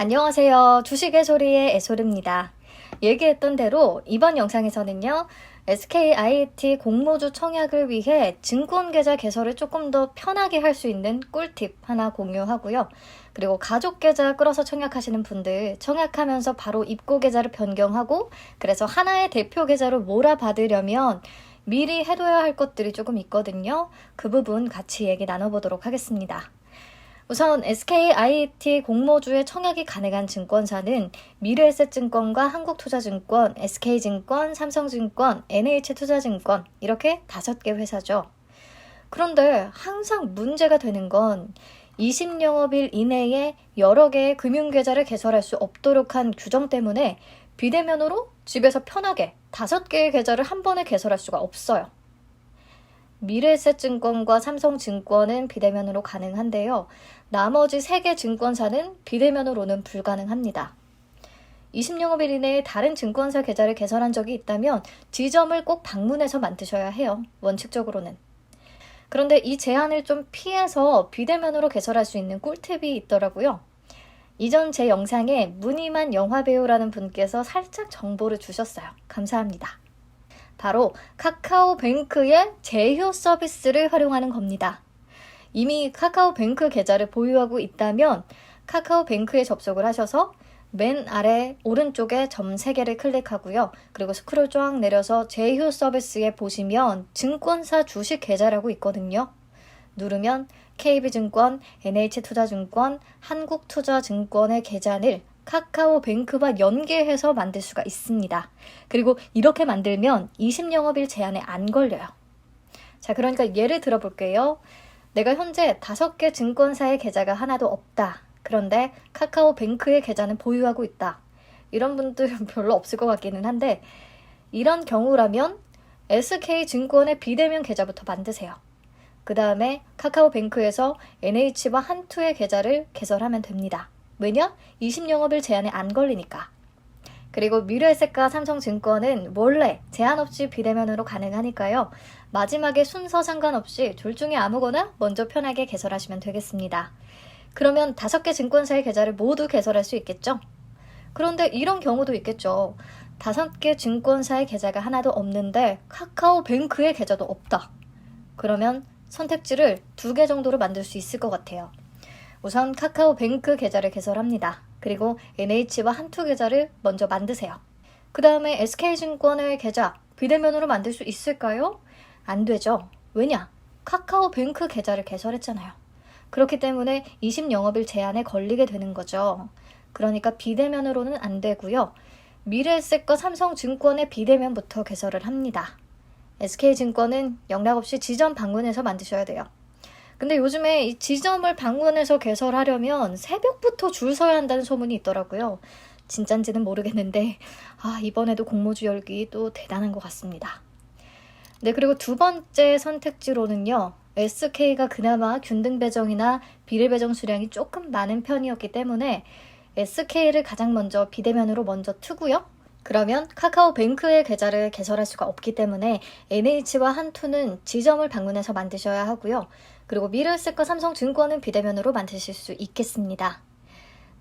안녕하세요. 주식의 소리의 애소리입니다. 얘기했던 대로 이번 영상에서는요. SKIT 공모주 청약을 위해 증권계좌 개설을 조금 더 편하게 할 수 있는 꿀팁 하나 공유하고요. 그리고 가족계좌 끌어서 청약하시는 분들 청약하면서 바로 입고계좌를 변경하고 그래서 하나의 대표계좌로 몰아받으려면 미리 해둬야 할 것들이 조금 있거든요. 그 부분 같이 얘기 나눠보도록 하겠습니다. 우선 SKIT 공모주에 청약이 가능한 증권사는 미래에셋증권과 한국투자증권, SK증권, 삼성증권, NH투자증권 이렇게 5개 회사죠. 그런데 항상 문제가 되는 건 20영업일 이내에 여러 개의 금융계좌를 개설할 수 없도록 한 규정 때문에 비대면으로 집에서 편하게 5개의 계좌를 한 번에 개설할 수가 없어요. 미래에셋증권과 삼성증권은 비대면으로 가능한데요. 나머지 3개 증권사는 비대면으로는 불가능합니다. 20영업일 이내에 다른 증권사 계좌를 개설한 적이 있다면 지점을 꼭 방문해서 만드셔야 해요. 원칙적으로는. 그런데 이 제한을 좀 피해서 비대면으로 개설할 수 있는 꿀팁이 있더라고요. 이전 제 영상에 무늬만 영화배우라는 분께서 살짝 정보를 주셨어요. 감사합니다. 바로 카카오뱅크의 제휴 서비스를 활용하는 겁니다. 이미 카카오뱅크 계좌를 보유하고 있다면 카카오뱅크에 접속을 하셔서 맨 아래 오른쪽에 점 3개를 클릭하고요. 그리고 스크롤 쫙 내려서 제휴 서비스에 보시면 증권사 주식 계좌라고 있거든요. 누르면 KB증권, NH투자증권, 한국투자증권의 계좌를 카카오뱅크와 연계해서 만들 수가 있습니다. 그리고 이렇게 만들면 20영업일 제한에 안 걸려요. 자, 그러니까 예를 들어볼게요. 내가 현재 5개 증권사의 계좌가 하나도 없다. 그런데 카카오뱅크의 계좌는 보유하고 있다. 이런 분들은 별로 없을 것 같기는 한데 이런 경우라면 SK증권의 비대면 계좌부터 만드세요. 그 다음에 카카오뱅크에서 NH와 한투의 계좌를 개설하면 됩니다. 왜냐? 20영업일 제한에 안 걸리니까. 그리고 미래에셋과 삼성증권은 원래 제한 없이 비대면으로 가능하니까요. 마지막에 순서 상관없이 둘 중에 아무거나 먼저 편하게 개설하시면 되겠습니다. 그러면 5개 증권사의 계좌를 모두 개설할 수 있겠죠? 그런데 이런 경우도 있겠죠. 5개 증권사의 계좌가 하나도 없는데 카카오뱅크의 계좌도 없다. 그러면 선택지를 2개 정도로 만들 수 있을 것 같아요. 우선 카카오뱅크 계좌를 개설합니다. 그리고 NH와 한투 계좌를 먼저 만드세요. 그 다음에 SK증권의 계좌 비대면으로 만들 수 있을까요? 안 되죠. 왜냐? 카카오뱅크 계좌를 개설했잖아요. 그렇기 때문에 20영업일 제한에 걸리게 되는 거죠. 그러니까 비대면으로는 안 되고요. 미래에셋과 삼성증권의 비대면부터 개설을 합니다. SK증권은 영락 없이 지점 방문해서 만드셔야 돼요. 근데 요즘에 이 지점을 방문해서 개설하려면 새벽부터 줄 서야 한다는 소문이 있더라고요. 진짠지는 모르겠는데 이번에도 공모주 열기 또 대단한 것 같습니다. 네, 그리고 2번째 선택지로는요. SK가 그나마 균등 배정이나 비례 배정 수량이 조금 많은 편이었기 때문에 SK를 가장 먼저 비대면으로 먼저 트고요. 그러면 카카오뱅크의 계좌를 개설할 수가 없기 때문에 NH와 한투는 지점을 방문해서 만드셔야 하고요. 그리고 미래에셋과 삼성증권은 비대면으로 만드실 수 있겠습니다.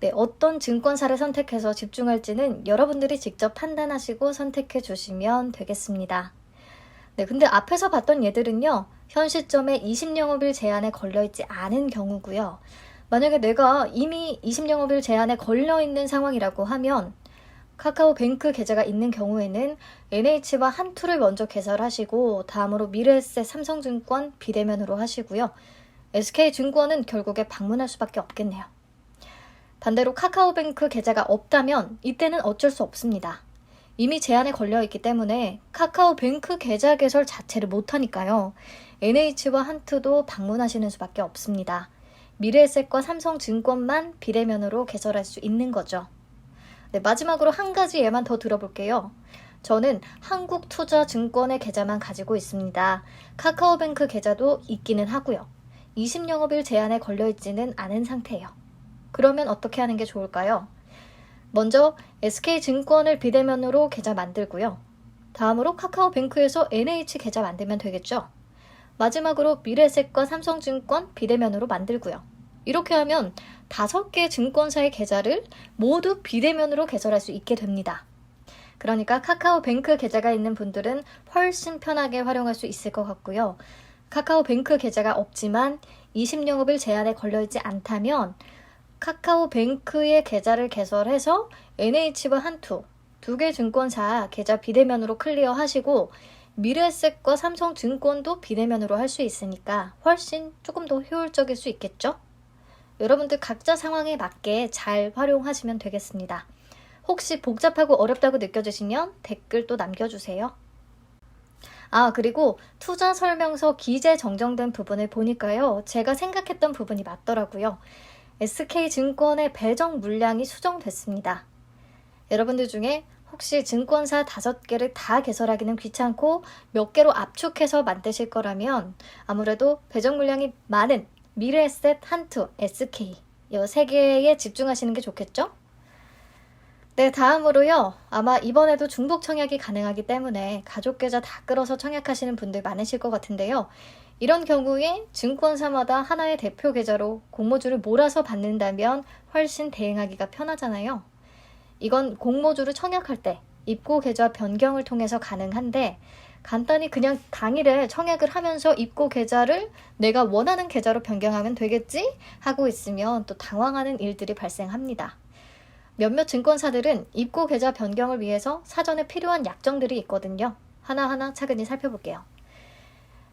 네, 어떤 증권사를 선택해서 집중할지는 여러분들이 직접 판단하시고 선택해 주시면 되겠습니다. 네, 근데 앞에서 봤던 예들은요. 현 시점에 20영업일 제한에 걸려있지 않은 경우고요. 만약에 내가 이미 20영업일 제한에 걸려있는 상황이라고 하면 카카오뱅크 계좌가 있는 경우에는 NH와 한투를 먼저 개설하시고 다음으로 미래에셋, 삼성증권 비대면으로 하시고요. SK증권은 결국에 방문할 수밖에 없겠네요. 반대로 카카오뱅크 계좌가 없다면 이때는 어쩔 수 없습니다. 이미 제한에 걸려있기 때문에 카카오뱅크 계좌 개설 자체를 못하니까요. NH와 한투도 방문하시는 수밖에 없습니다. 미래에셋과 삼성증권만 비대면으로 개설할 수 있는 거죠. 네, 마지막으로 한 가지 예만 더 들어볼게요. 저는 한국투자증권의 계좌만 가지고 있습니다. 카카오뱅크 계좌도 있기는 하고요. 20영업일 제한에 걸려있지는 않은 상태예요. 그러면 어떻게 하는 게 좋을까요? 먼저 SK증권을 비대면으로 계좌 만들고요. 다음으로 카카오뱅크에서 NH 계좌 만들면 되겠죠. 마지막으로 미래에셋과 삼성증권 비대면으로 만들고요. 이렇게 하면 5개 증권사의 계좌를 모두 비대면으로 개설할 수 있게 됩니다. 그러니까 카카오뱅크 계좌가 있는 분들은 훨씬 편하게 활용할 수 있을 것 같고요. 카카오뱅크 계좌가 없지만 20영업일 제한에 걸려있지 않다면 카카오뱅크의 계좌를 개설해서 NH와 한투 2개 증권사 계좌 비대면으로 클리어하시고 미래에셋과 삼성증권도 비대면으로 할 수 있으니까 훨씬 조금 더 효율적일 수 있겠죠? 여러분들 각자 상황에 맞게 잘 활용하시면 되겠습니다. 혹시 복잡하고 어렵다고 느껴지시면 댓글 또 남겨주세요. 그리고 투자 설명서 기재 정정된 부분을 보니까요. 제가 생각했던 부분이 맞더라고요. SK증권의 배정 물량이 수정됐습니다. 여러분들 중에 혹시 증권사 5개를 다 개설하기는 귀찮고 몇 개로 압축해서 만드실 거라면 아무래도 배정 물량이 많은 미래에셋, 한투, SK 이 3개에 집중하시는 게 좋겠죠? 네, 다음으로요. 아마 이번에도 중복 청약이 가능하기 때문에 가족 계좌 다 끌어서 청약하시는 분들 많으실 것 같은데요. 이런 경우에 증권사마다 하나의 대표 계좌로 공모주를 몰아서 받는다면 훨씬 대응하기가 편하잖아요. 이건 공모주를 청약할 때 입고 계좌 변경을 통해서 가능한데 간단히 그냥 당일에 청약을 하면서 입고 계좌를 내가 원하는 계좌로 변경하면 되겠지? 하고 있으면 또 당황하는 일들이 발생합니다. 몇몇 증권사들은 입고 계좌 변경을 위해서 사전에 필요한 약정들이 있거든요. 하나하나 차근히 살펴볼게요.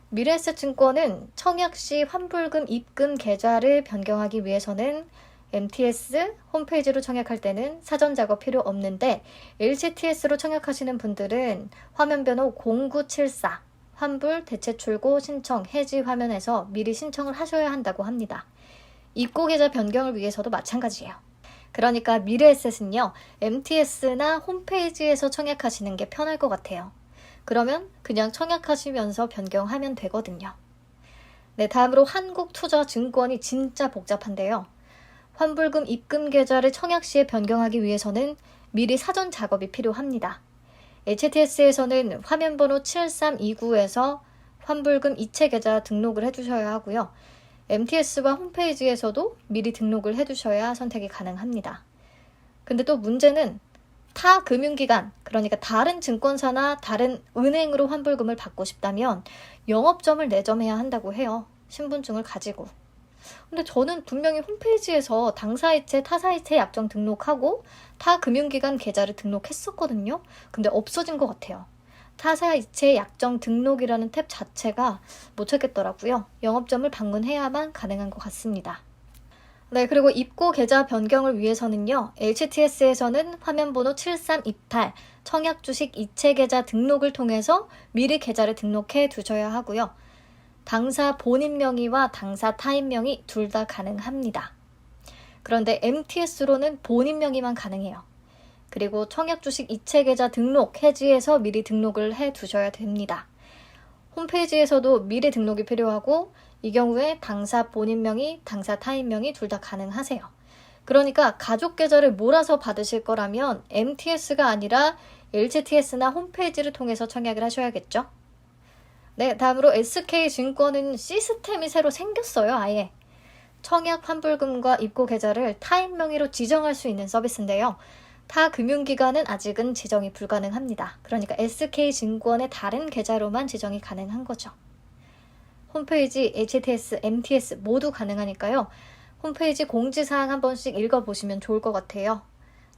미래에셋증권은 청약 시 환불금 입금 계좌를 변경하기 위해서는 MTS 홈페이지로 청약할 때는 사전 작업 필요 없는데 LCTS로 청약하시는 분들은 화면번호 0974 환불 대체 출고 신청 해지 화면에서 미리 신청을 하셔야 한다고 합니다. 입고 계좌 변경을 위해서도 마찬가지예요. 그러니까 미래에셋은요, MTS나 홈페이지에서 청약하시는 게 편할 것 같아요. 그러면 그냥 청약하시면서 변경하면 되거든요. 네, 다음으로 한국투자증권이 진짜 복잡한데요. 환불금 입금 계좌를 청약 시에 변경하기 위해서는 미리 사전 작업이 필요합니다. HTS에서는 화면번호 7329에서 환불금 이체 계좌 등록을 해주셔야 하고요. MTS와 홈페이지에서도 미리 등록을 해두셔야 선택이 가능합니다. 근데 또 문제는 타 금융기관, 그러니까 다른 증권사나 다른 은행으로 환불금을 받고 싶다면 영업점을 내점해야 한다고 해요. 신분증을 가지고. 근데 저는 분명히 홈페이지에서 당사이체, 타사이체 약정 등록하고 타 금융기관 계좌를 등록했었거든요. 근데 없어진 것 같아요. 타사이체 약정 등록이라는 탭 자체가 못 찾겠더라고요. 영업점을 방문해야만 가능한 것 같습니다. 네, 그리고 입고 계좌 변경을 위해서는요. HTS에서는 화면번호 7328 청약 주식 이체 계좌 등록을 통해서 미리 계좌를 등록해 두셔야 하고요. 당사 본인 명의와 당사 타인 명의 둘 다 가능합니다. 그런데 MTS로는 본인 명의만 가능해요. 그리고 청약 주식 이체 계좌 등록 해지해서 미리 등록을 해 두셔야 됩니다. 홈페이지에서도 미리 등록이 필요하고 이 경우에 당사 본인 명의, 당사 타인 명의 둘 다 가능하세요. 그러니까 가족 계좌를 몰아서 받으실 거라면 MTS가 아니라 LCTS나 홈페이지를 통해서 청약을 하셔야겠죠? 네, 다음으로 SK증권은 시스템이 새로 생겼어요, 아예. 청약 환불금과 입고 계좌를 타인 명의로 지정할 수 있는 서비스인데요. 타 금융기관은 아직은 지정이 불가능합니다. 그러니까 SK증권의 다른 계좌로만 지정이 가능한 거죠. 홈페이지, HTS, MTS 모두 가능하니까요. 홈페이지 공지사항 한 번씩 읽어보시면 좋을 것 같아요.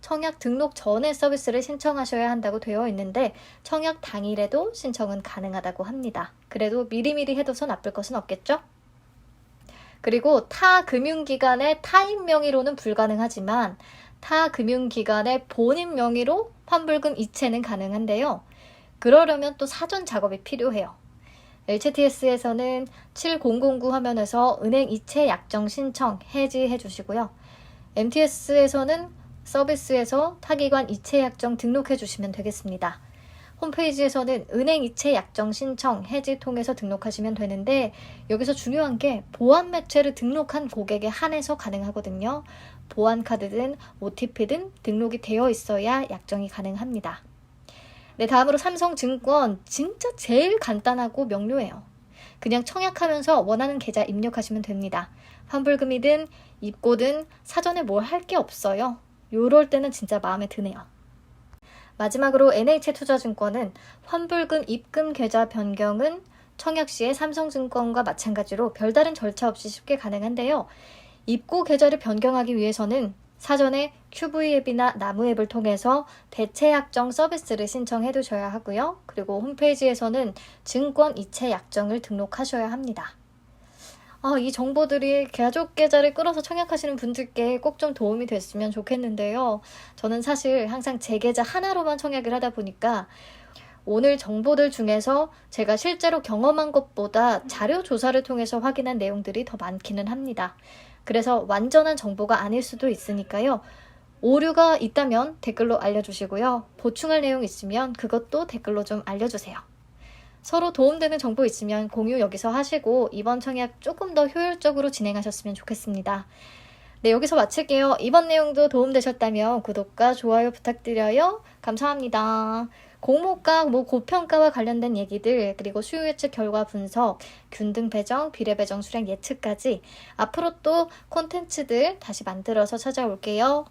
청약 등록 전에 서비스를 신청하셔야 한다고 되어 있는데 청약 당일에도 신청은 가능하다고 합니다. 그래도 미리미리 해둬서 나쁠 것은 없겠죠? 그리고 타 금융기관의 타인 명의로는 불가능하지만 타 금융기관의 본인 명의로 환불금 이체는 가능한데요. 그러려면 또 사전 작업이 필요해요. LCTS에서는 7009 화면에서 은행 이체 약정 신청 해지해 주시고요. MTS에서는 서비스에서 타기관 이체 약정 등록해 주시면 되겠습니다. 홈페이지에서는 은행 이체 약정 신청 해지 통해서 등록하시면 되는데 여기서 중요한 게 보안 매체를 등록한 고객에 한해서 가능하거든요. 보안 카드든 OTP든 등록이 되어 있어야 약정이 가능합니다. 네, 다음으로 삼성증권 진짜 제일 간단하고 명료해요. 그냥 청약하면서 원하는 계좌 입력하시면 됩니다. 환불금이든 입고든 사전에 뭘 할 게 없어요. 요럴 때는 진짜 마음에 드네요. 마지막으로 NH투자증권은 환불금 입금 계좌 변경은 청약 시에 삼성증권과 마찬가지로 별다른 절차 없이 쉽게 가능한데요. 입고 계좌를 변경하기 위해서는 사전에 QV 앱이나 나무 앱을 통해서 대체 약정 서비스를 신청해 두셔야 하고요. 그리고 홈페이지에서는 증권 이체 약정을 등록하셔야 합니다. 이 정보들이 가족 계좌를 끌어서 청약하시는 분들께 꼭 좀 도움이 됐으면 좋겠는데요. 저는 사실 항상 제 계좌 하나로만 청약을 하다 보니까 오늘 정보들 중에서 제가 실제로 경험한 것보다 자료 조사를 통해서 확인한 내용들이 더 많기는 합니다. 그래서 완전한 정보가 아닐 수도 있으니까요. 오류가 있다면 댓글로 알려주시고요. 보충할 내용 있으면 그것도 댓글로 좀 알려주세요. 서로 도움되는 정보 있으면 공유 여기서 하시고 이번 청약 조금 더 효율적으로 진행하셨으면 좋겠습니다. 네, 여기서 마칠게요. 이번 내용도 도움되셨다면 구독과 좋아요 부탁드려요. 감사합니다. 공모가, 고평가와 관련된 얘기들, 그리고 수요 예측 결과 분석, 균등 배정, 비례 배정 수량 예측까지 앞으로 또 콘텐츠들 다시 만들어서 찾아올게요.